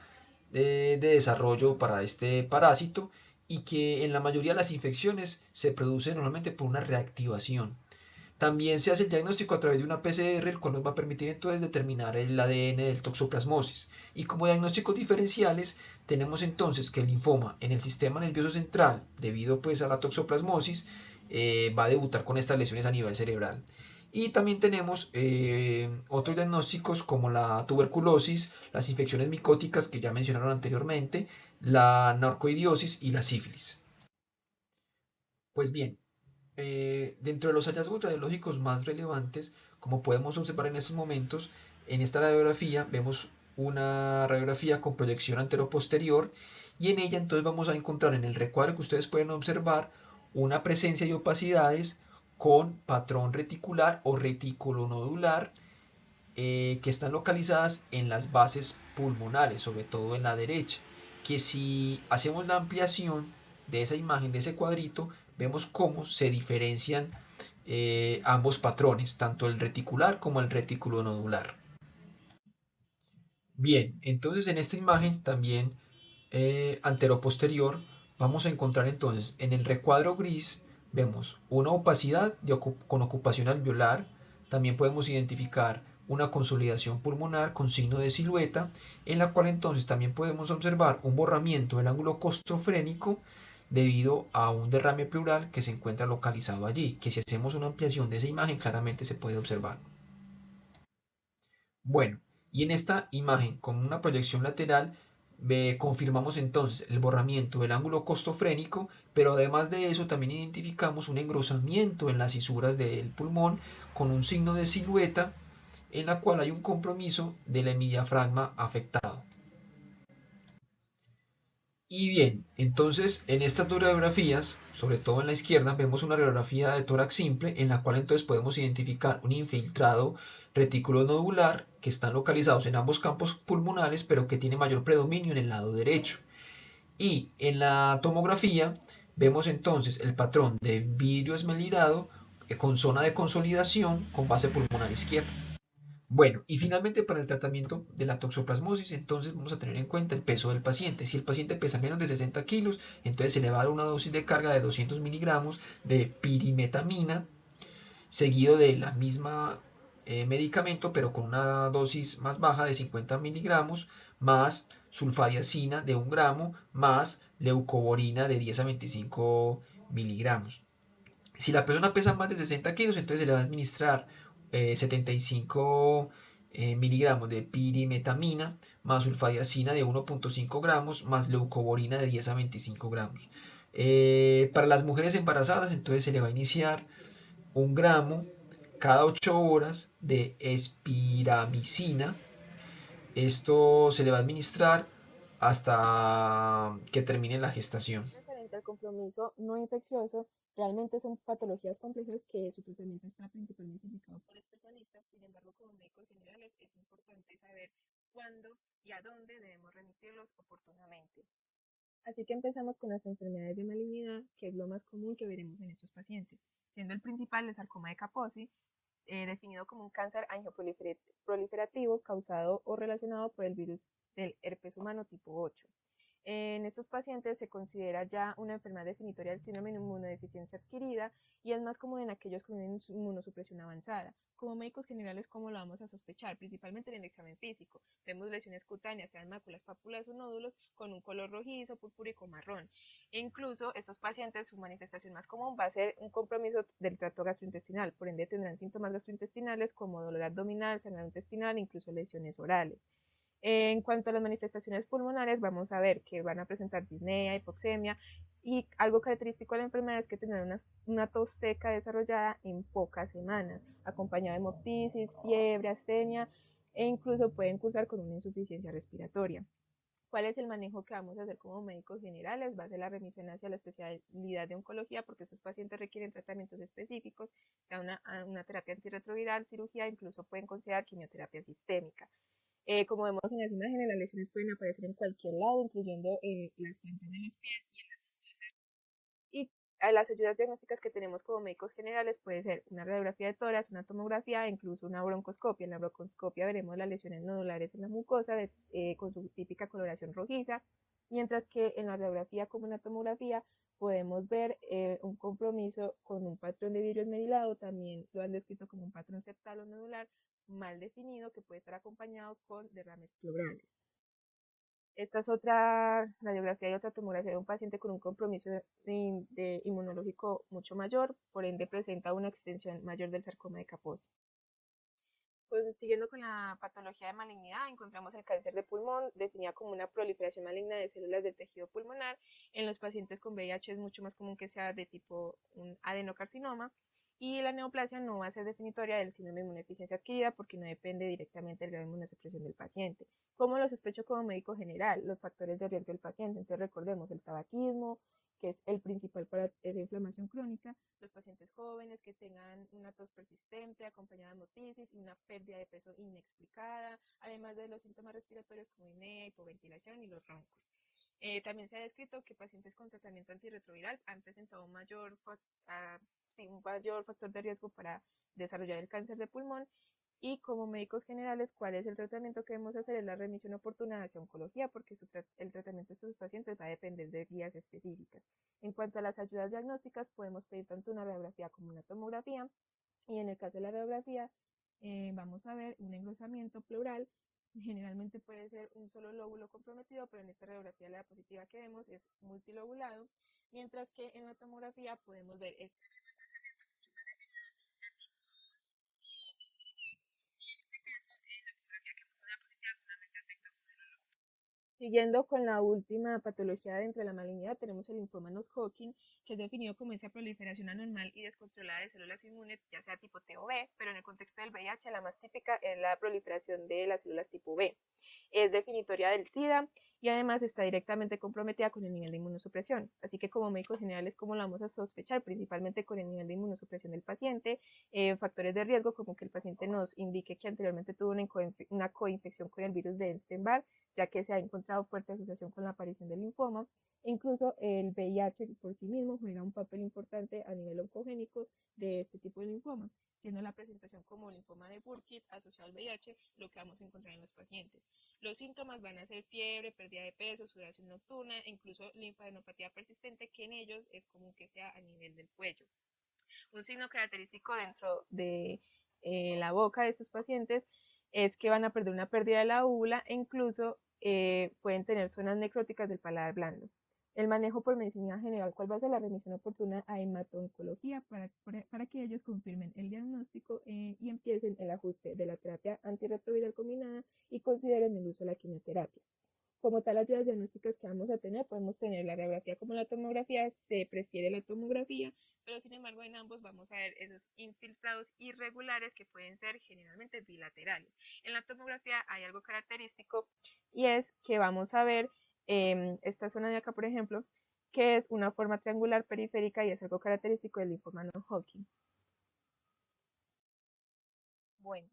de desarrollo para este parásito y que en la mayoría de las infecciones se produce normalmente por una reactivación. También se hace el diagnóstico a través de una PCR, el cual nos va a permitir entonces determinar el ADN del toxoplasmosis. Y como diagnósticos diferenciales, tenemos entonces que el linfoma en el sistema nervioso central, debido pues a la toxoplasmosis, va a debutar con estas lesiones a nivel cerebral. Y también tenemos otros diagnósticos como la tuberculosis, las infecciones micóticas que ya mencionaron anteriormente, la narcoidiosis y la sífilis. Pues bien, dentro de los hallazgos radiológicos más relevantes, como podemos observar en estos momentos, en esta radiografía vemos una radiografía con proyección antero-posterior y en ella entonces vamos a encontrar en el recuadro que ustedes pueden observar una presencia de opacidades con patrón reticular o retículo nodular que están localizadas en las bases pulmonares, sobre todo en la derecha, que si hacemos la ampliación de esa imagen, de ese cuadrito, vemos cómo se diferencian ambos patrones, tanto el reticular como el retículo nodular. Bien, entonces en esta imagen también anteroposterior vamos a encontrar entonces en el recuadro gris vemos una opacidad con ocupación alveolar, también podemos identificar una consolidación pulmonar con signo de silueta, en la cual entonces también podemos observar un borramiento del ángulo costofrénico debido a un derrame pleural que se encuentra localizado allí, que si hacemos una ampliación de esa imagen claramente se puede observar. Bueno, y en esta imagen con una proyección lateral confirmamos entonces el borramiento del ángulo costofrénico, pero además de eso también identificamos un engrosamiento en las fisuras del pulmón con un signo de silueta en la cual hay un compromiso del hemidiafragma afectado. Y bien, entonces en estas dos radiografías, sobre todo en la izquierda, vemos una radiografía de tórax simple en la cual entonces podemos identificar un infiltrado retículo nodular que están localizados en ambos campos pulmonares, pero que tiene mayor predominio en el lado derecho. Y en la tomografía vemos entonces el patrón de vidrio esmerilado con zona de consolidación con base pulmonar izquierda. Bueno, y finalmente para el tratamiento de la toxoplasmosis, entonces vamos a tener en cuenta el peso del paciente. Si el paciente pesa menos de 60 kilos, entonces se le va a dar una dosis de carga de 200 miligramos de pirimetamina, seguido de la misma medicamento, pero con una dosis más baja de 50 miligramos, más sulfadiazina de 1 gramo, más leucoborina de 10 a 25 miligramos. Si la persona pesa más de 60 kilos, entonces se le va a administrar 75 miligramos de pirimetamina, más sulfadiazina de 1.5 gramos, más leucoborina de 10 a 25 gramos. Para las mujeres embarazadas, entonces se le va a iniciar 1 gramo cada 8 horas de espiramicina. Esto se le va a administrar hasta que termine la gestación. Referente al compromiso no infeccioso, realmente son patologías complejas que su tratamiento está principalmente indicado por especialistas. Sin embargo, como médicos generales es importante saber cuándo y a dónde debemos remitirlos oportunamente. Así que empezamos con las enfermedades de malignidad, que es lo más común que veremos en estos pacientes, siendo el principal el sarcoma de Kaposi, definido como un cáncer angioproliferativo causado o relacionado por el virus del herpes humano tipo 8. En estos pacientes se considera ya una enfermedad definitoria del síndrome de inmunodeficiencia adquirida y es más común en aquellos con una inmunosupresión avanzada. Como médicos generales, ¿cómo lo vamos a sospechar? Principalmente en el examen físico. Vemos lesiones cutáneas, sean máculas, pápulas o nódulos, con un color rojizo, purpúrico, marrón. E incluso estos pacientes, su manifestación más común va a ser un compromiso del tracto gastrointestinal, por ende tendrán síntomas gastrointestinales como dolor abdominal, sangrado intestinal, incluso lesiones orales. En cuanto a las manifestaciones pulmonares, vamos a ver que van a presentar disnea, hipoxemia y algo característico de la enfermedad es que tendrán una tos seca desarrollada en pocas semanas, acompañada de hemoptisis, fiebre, astenia e incluso pueden cursar con una insuficiencia respiratoria. ¿Cuál es el manejo que vamos a hacer como médicos generales? Va a ser la remisión hacia la especialidad de oncología porque esos pacientes requieren tratamientos específicos, sea una terapia antirretroviral, cirugía, incluso pueden considerar quimioterapia sistémica. Como vemos en las imágenes, las lesiones pueden aparecer en cualquier lado, incluyendo las plantas de los pies. Y a las ayudas diagnósticas que tenemos como médicos generales puede ser una radiografía de tórax, una tomografía, incluso una broncoscopia. En la broncoscopia veremos las lesiones nodulares en la mucosa con su típica coloración rojiza, mientras que en la radiografía como en la tomografía podemos ver un compromiso con un patrón de vidrio esmerilado, también lo han descrito como un patrón septal o nodular mal definido que puede estar acompañado con derrames pleurales. Esta es otra radiografía y otra tomografía de un paciente con un compromiso inmunológico mucho mayor, por ende presenta una extensión mayor del sarcoma de Kaposi. Pues siguiendo con la patología de malignidad, encontramos el cáncer de pulmón, definida como una proliferación maligna de células del tejido pulmonar. En los pacientes con VIH es mucho más común que sea de tipo un adenocarcinoma. Y la neoplasia no va a ser definitoria del síndrome de inmunodeficiencia adquirida porque no depende directamente del grado de inmunosupresión del paciente. ¿Cómo lo sospecho como médico general? Los factores de riesgo del paciente. Entonces recordemos el tabaquismo, que es el principal para esa inflamación crónica, los pacientes jóvenes que tengan una tos persistente acompañada de motisis y una pérdida de peso inexplicada, además de los síntomas respiratorios como disnea, hipoventilación y los roncos. También se ha descrito que pacientes con tratamiento antirretroviral han presentado un mayor factor de riesgo para desarrollar el cáncer de pulmón y como médicos generales, ¿cuál es el tratamiento que debemos hacer? Es la remisión oportuna hacia oncología, porque el tratamiento de estos pacientes va a depender de guías específicas. En cuanto a las ayudas diagnósticas, podemos pedir tanto una radiografía como una tomografía, y en el caso de la radiografía, vamos a ver un engrosamiento pleural. Generalmente puede ser un solo lóbulo comprometido, pero en esta radiografía la diapositiva que vemos es multilobulado, mientras que en la tomografía podemos ver Siguiendo con la última patología dentro de la malignidad, tenemos el linfoma no-Hodgkin, que es definido como esa proliferación anormal y descontrolada de células inmunes, ya sea tipo T o B, pero en el contexto del VIH la más típica es la proliferación de las células tipo B. Es definitoria del SIDA y además está directamente comprometida con el nivel de inmunosupresión. Así que como médicos generales, ¿cómo lo vamos a sospechar? Principalmente con el nivel de inmunosupresión del paciente, factores de riesgo como que el paciente nos indique que anteriormente tuvo una coinfección con el virus de Epstein-Barr, ya que se ha encontrado fuerte asociación con la aparición del linfoma. E incluso el VIH por sí mismo juega un papel importante a nivel oncogénico de este tipo de linfoma, siendo la presentación como linfoma de Burkitt asociado al VIH lo que vamos a encontrar en los pacientes. Los síntomas van a ser fiebre, pérdida de peso, sudoración nocturna e incluso linfadenopatía persistente, que en ellos es común que sea a nivel del cuello. Un signo característico dentro de la boca de estos pacientes es que van a perder una pérdida de la úvula e incluso pueden tener zonas necróticas del paladar blando. El manejo por medicina general, ¿cuál va a ser la remisión oportuna a hemato-oncología para que ellos confirmen el diagnóstico y empiecen el ajuste de la terapia antirretroviral combinada y consideren el uso de la quimioterapia? Como tal, las ayudas diagnósticas que vamos a tener, podemos tener la radiografía como la tomografía, se prefiere la tomografía, pero sin embargo en ambos vamos a ver esos infiltrados irregulares que pueden ser generalmente bilaterales. En la tomografía hay algo característico y es que vamos a ver esta zona de acá, por ejemplo, que es una forma triangular periférica y es algo característico del linfoma no-Hodgkin. Bueno,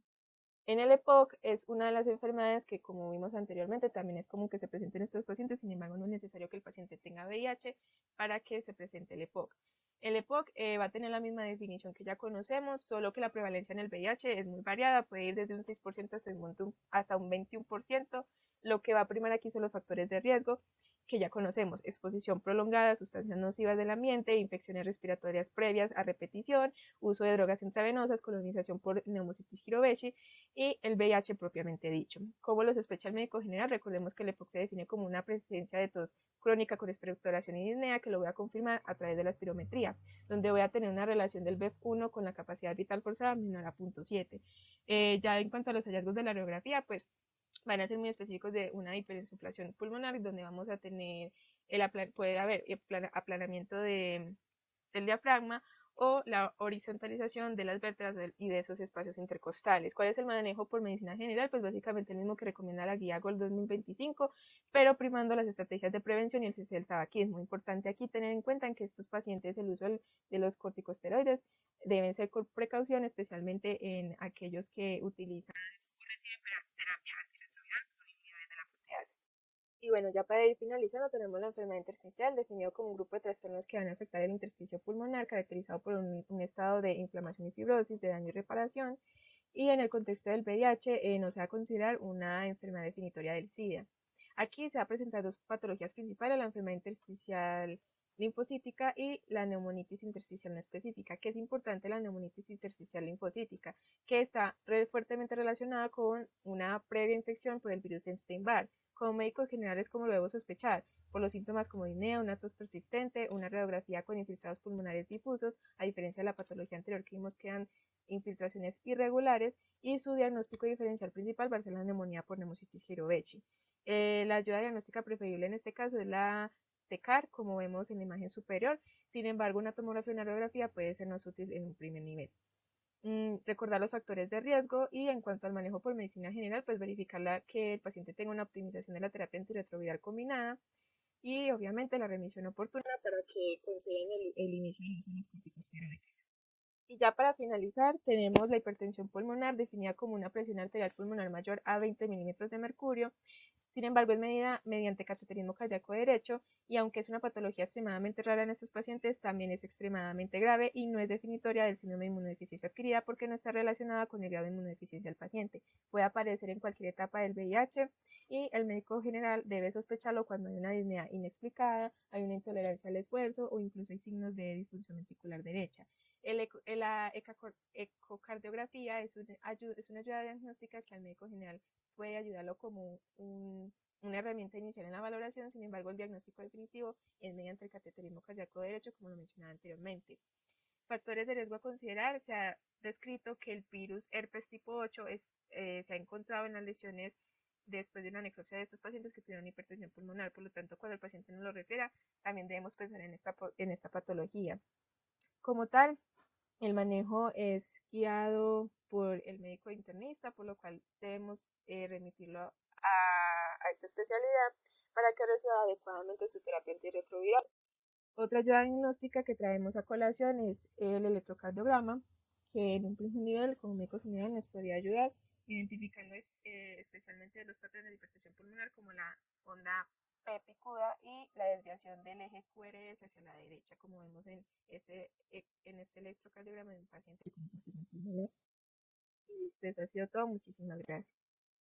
en el EPOC es una de las enfermedades que, como vimos anteriormente, también es común que se presenten estos pacientes, sin embargo, no es necesario que el paciente tenga VIH para que se presente el EPOC. El EPOC va a tener la misma definición que ya conocemos, solo que la prevalencia en el VIH es muy variada, puede ir desde un 6% hasta un 21%. Lo que va a primar aquí son los factores de riesgo, que ya conocemos: exposición prolongada a sustancias nocivas del ambiente, infecciones respiratorias previas a repetición, uso de drogas intravenosas, colonización por Pneumocystis jirovecii y el VIH propiamente dicho. ¿Cómo lo sospecha el médico general? Recordemos que el EPOC se define como una presencia de tos crónica con expectoración y disnea, que lo voy a confirmar a través de la espirometría, donde voy a tener una relación del BEF1 con la capacidad vital forzada menor a 0.7. Ya en cuanto a los hallazgos de la radiografía, pues van a ser muy específicos de una hiperinsuflación pulmonar, donde vamos a tener puede haber aplanamiento del diafragma o la horizontalización de las vértebras y de esos espacios intercostales. ¿Cuál es el manejo por medicina general? Pues básicamente el mismo que recomienda la guía GOL 2025, pero primando las estrategias de prevención y el cese del tabaquismo. Importante aquí tener en cuenta que estos pacientes el uso de los corticosteroides deben ser con precaución, especialmente en aquellos que utilizan o reciben terapia antirretroviral con inhibidores de la proteasa. Y bueno, ya para ir finalizando, tenemos la enfermedad intersticial, definido como un grupo de trastornos que van a afectar el intersticio pulmonar, caracterizado por un estado de inflamación y fibrosis, de daño y reparación. Y en el contexto del VIH, no se va a considerar una enfermedad definitoria del SIDA. Aquí se va a presentar dos patologías principales: la enfermedad intersticial linfocítica y la neumonitis intersticial no específica. ¿Qué es importante la neumonitis intersticial linfocítica? Que está fuertemente relacionada con una previa infección por el virus Epstein-Barr. Como médicos generales, ¿cómo lo debo sospechar? Por los síntomas como disnea, una tos persistente, una radiografía con infiltrados pulmonares difusos, a diferencia de la patología anterior que vimos que eran infiltraciones irregulares, y su diagnóstico diferencial principal va a ser la neumonía por Pneumocystis jirovecii. La ayuda diagnóstica preferible en este caso es la TECAR, como vemos en la imagen superior. Sin embargo, una tomografía y una radiografía puede sernos útil en un primer nivel. Recordar los factores de riesgo, y en cuanto al manejo por medicina general, pues verificar que el paciente tenga una optimización de la terapia antirretroviral combinada y obviamente la remisión oportuna para que consideren el inicio de los corticosteroides. Y ya para finalizar, tenemos la hipertensión pulmonar, definida como una presión arterial pulmonar mayor a 20 milímetros de mercurio. Sin embargo, es medida mediante cateterismo cardíaco derecho, y aunque es una patología extremadamente rara en estos pacientes, también es extremadamente grave y no es definitoria del síndrome de inmunodeficiencia adquirida, porque no está relacionada con el grado de inmunodeficiencia del paciente. Puede aparecer en cualquier etapa del VIH, y el médico general debe sospecharlo cuando hay una disnea inexplicada, hay una intolerancia al esfuerzo o incluso hay signos de disfunción ventricular derecha. La ecocardiografía es una ayuda diagnóstica que al médico general puede ayudarlo como una herramienta inicial en la valoración. Sin embargo, el diagnóstico definitivo es mediante el cateterismo cardíaco derecho, como lo mencionaba anteriormente. Factores de riesgo a considerar: se ha descrito que el virus herpes tipo 8 se ha encontrado en las lesiones después de una necropsia de estos pacientes que tuvieron hipertensión pulmonar. Por lo tanto, cuando el paciente nos lo refiera, también debemos pensar en esta patología. Como tal, el manejo es guiado por el médico internista, por lo cual debemos remitirlo a esta especialidad para que reciba adecuadamente su terapia antirretroviral. Otra ayuda diagnóstica que traemos a colación es el electrocardiograma, que en un primer nivel, como médico general, nos podría ayudar identificando especialmente los patrones de hipertensión pulmonar, como la onda P picuda y la desviación del eje QRS hacia la derecha, como vemos en este electrocardiograma de un paciente con hipertensión pulmonar. Y eso ha sido todo. Muchísimas gracias.